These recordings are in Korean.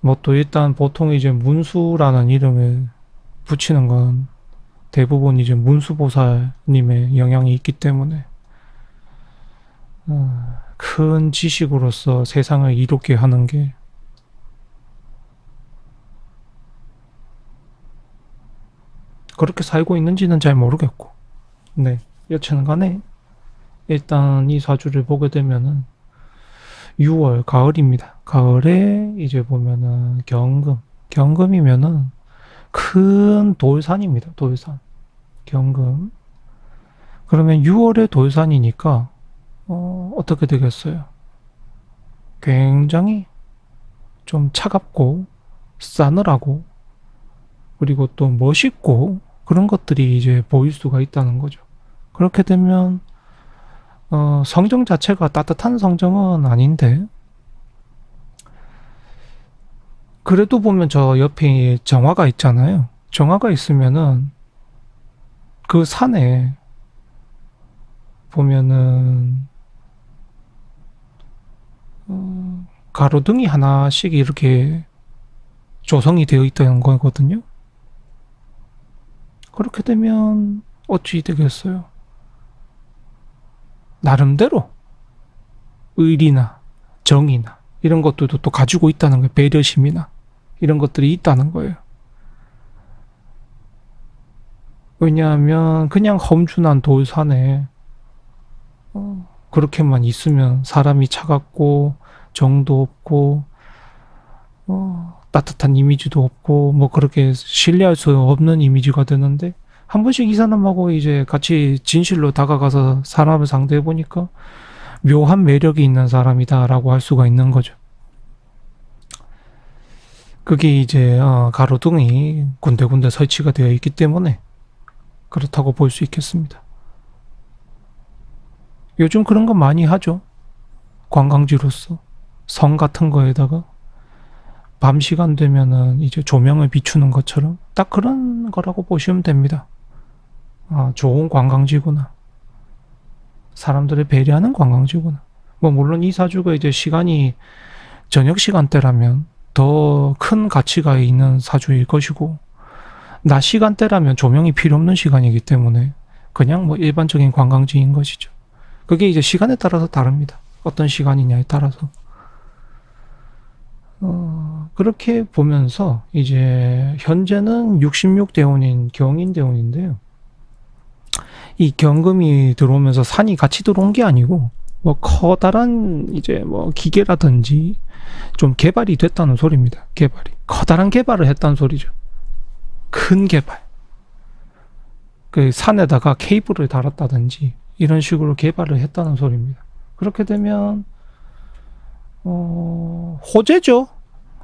뭐 또 일단 보통 이제 문수라는 이름을 붙이는 건 대부분 이제 문수보살님의 영향이 있기 때문에 큰 지식으로서 세상을 이롭게 하는 게 그렇게 살고 있는지는 잘 모르겠고, 네, 여튼 간에 일단 이 사주를 보게 되면은 6월 가을입니다. 가을에 이제 보면은 경금이면은 큰 돌산입니다. 돌산, 경금. 그러면 6월에 돌산이니까 어떻게 되겠어요? 굉장히 좀 차갑고 싸늘하고 그리고 또 멋있고 그런 것들이 이제 보일 수가 있다는 거죠. 그렇게 되면 성정 자체가 따뜻한 성정은 아닌데 그래도 보면 저 옆에 정화가 있잖아요. 정화가 있으면은 그 산에 보면은 가로등이 하나씩 이렇게 조성이 되어 있다는 거거든요. 그렇게 되면 어찌 되겠어요? 나름대로 의리나 정의나 이런 것들도 또 가지고 있다는 거예요. 배려심이나 이런 것들이 있다는 거예요. 왜냐하면 그냥 험준한 돌산에 그렇게만 있으면 사람이 차갑고 정도 없고 따뜻한 이미지도 없고 뭐 그렇게 신뢰할 수 없는 이미지가 되는데 한 번씩 이 사람하고 이제 같이 진실로 다가가서 사람을 상대해 보니까 묘한 매력이 있는 사람이다라고 할 수가 있는 거죠. 그게 이제 가로등이 군데군데 설치가 되어 있기 때문에 그렇다고 볼 수 있겠습니다. 요즘 그런 거 많이 하죠. 관광지로서 성 같은 거에다가 밤 시간 되면은 이제 조명을 비추는 것처럼 딱 그런 거라고 보시면 됩니다. 좋은 관광지구나. 사람들을 배려하는 관광지구나. 뭐 물론 이 사주가 이제 시간이 저녁 시간대라면 더 큰 가치가 있는 사주일 것이고 낮 시간대라면 조명이 필요 없는 시간이기 때문에 그냥 뭐 일반적인 관광지인 것이죠. 그게 이제 시간에 따라서 다릅니다. 어떤 시간이냐에 따라서. 그렇게 보면서 이제 현재는 66대운인 경인대운인데요. 이 경금이 들어오면서 산이 같이 들어온 게 아니고 뭐 커다란 이제 뭐 기계라든지 좀 개발이 됐다는 소리입니다. 개발이 커다란 개발을 했다는 소리죠. 큰 개발. 그 산에다가 케이블을 달았다든지 이런 식으로 개발을 했다는 소리입니다. 그렇게 되면 호재죠.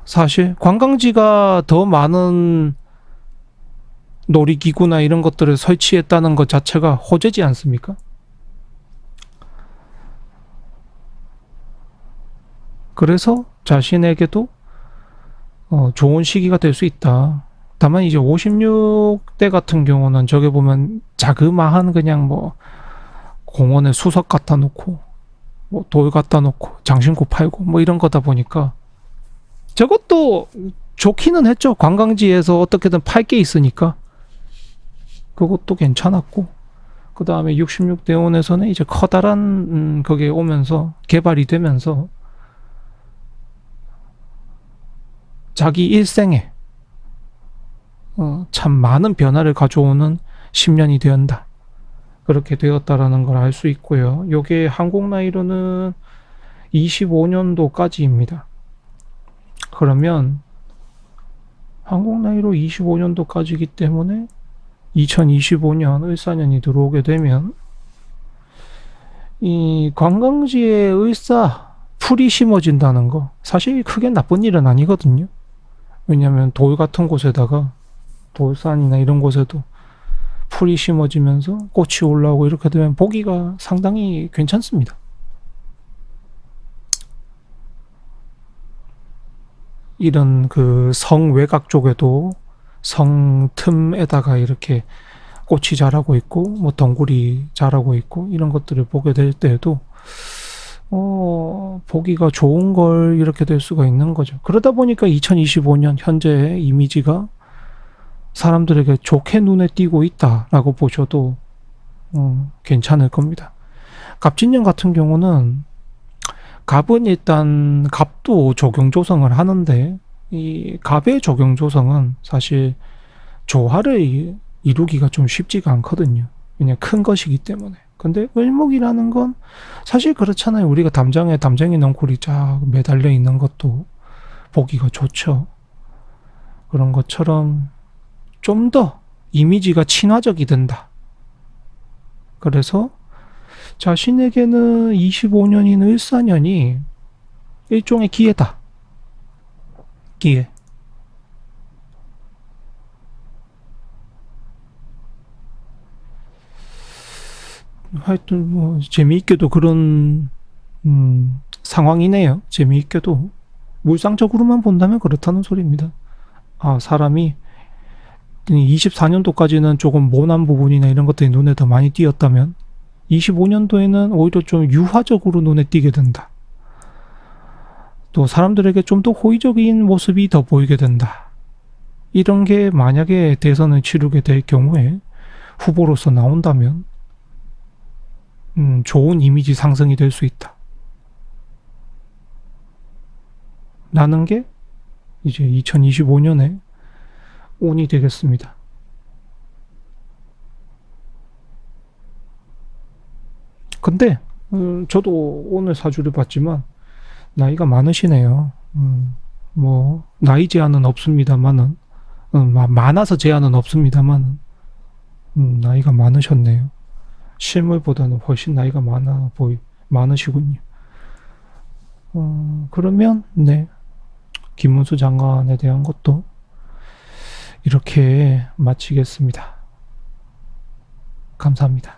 사실 관광지가 더 많은 놀이기구나 이런 것들을 설치했다는 것 자체가 호재지 않습니까? 그래서 자신에게도 좋은 시기가 될 수 있다. 다만 이제 56대 같은 경우는 저게 보면 자그마한 그냥 뭐 공원에 수석 갖다 놓고 뭐 돌 갖다 놓고 장신구 팔고 뭐 이런 거다 보니까 저것도 좋기는 했죠. 관광지에서 어떻게든 팔 게 있으니까 그것도 괜찮았고 그 다음에 66대원에서는 이제 커다란 그게 오면서 개발이 되면서 자기 일생에 참 많은 변화를 가져오는 10년이 되었다. 그렇게 되었다라는 걸 알 수 있고요. 요게 한국 나이로는 25년도까지입니다. 그러면 한국 나이로 25년도까지이기 때문에 2025년 을사년이 들어오게 되면 이 관광지에 을사 풀이 심어진다는 거 사실 크게 나쁜 일은 아니거든요. 왜냐하면 돌 같은 곳에다가 돌산이나 이런 곳에도 풀이 심어지면서 꽃이 올라오고 이렇게 되면 보기가 상당히 괜찮습니다. 이런 그 성 외곽 쪽에도 성 틈에다가 이렇게 꽃이 자라고 있고 뭐 덩굴이 자라고 있고 이런 것들을 보게 될 때에도 보기가 좋은 걸 이렇게 될 수가 있는 거죠. 그러다 보니까 2025년 현재의 이미지가 사람들에게 좋게 눈에 띄고 있다라고 보셔도 괜찮을 겁니다. 갑진년 같은 경우는 갑은 일단 갑도 조경 조성을 하는데 이 갑의 조경 조성은 사실 조화를 이루기가 좀 쉽지가 않거든요. 그냥 큰 것이기 때문에. 근데 을목이라는 건 사실 그렇잖아요. 우리가 담장에 담쟁이 넝쿨이 쫙 매달려 있는 것도 보기가 좋죠. 그런 것처럼 좀 더 이미지가 친화적이 된다. 그래서 자신에게는 25년인 을사년이 일종의 기회다. 기회. 하여튼 뭐 재미있게도 그런 상황이네요. 재미있게도 물상적으로만 본다면 그렇다는 소리입니다. 아, 사람이 24년도까지는 조금 모난 부분이나 이런 것들이 눈에 더 많이 띄었다면 25년도에는 오히려 좀 유화적으로 눈에 띄게 된다. 또 사람들에게 좀 더 호의적인 모습이 더 보이게 된다. 이런 게 만약에 대선을 치르게 될 경우에 후보로서 나온다면 좋은 이미지 상승이 될 수 있다. 라는 게 이제 2025년에 운이 되겠습니다. 근데 저도 오늘 사주를 봤지만 나이가 많으시네요. 뭐 나이 제한은 없습니다만은 많아서 제한은 없습니다만은 나이가 많으셨네요. 실물보다는 훨씬 나이가 많으시군요. 그러면 네, 김문수 장관에 대한 것도 이렇게 마치겠습니다. 감사합니다.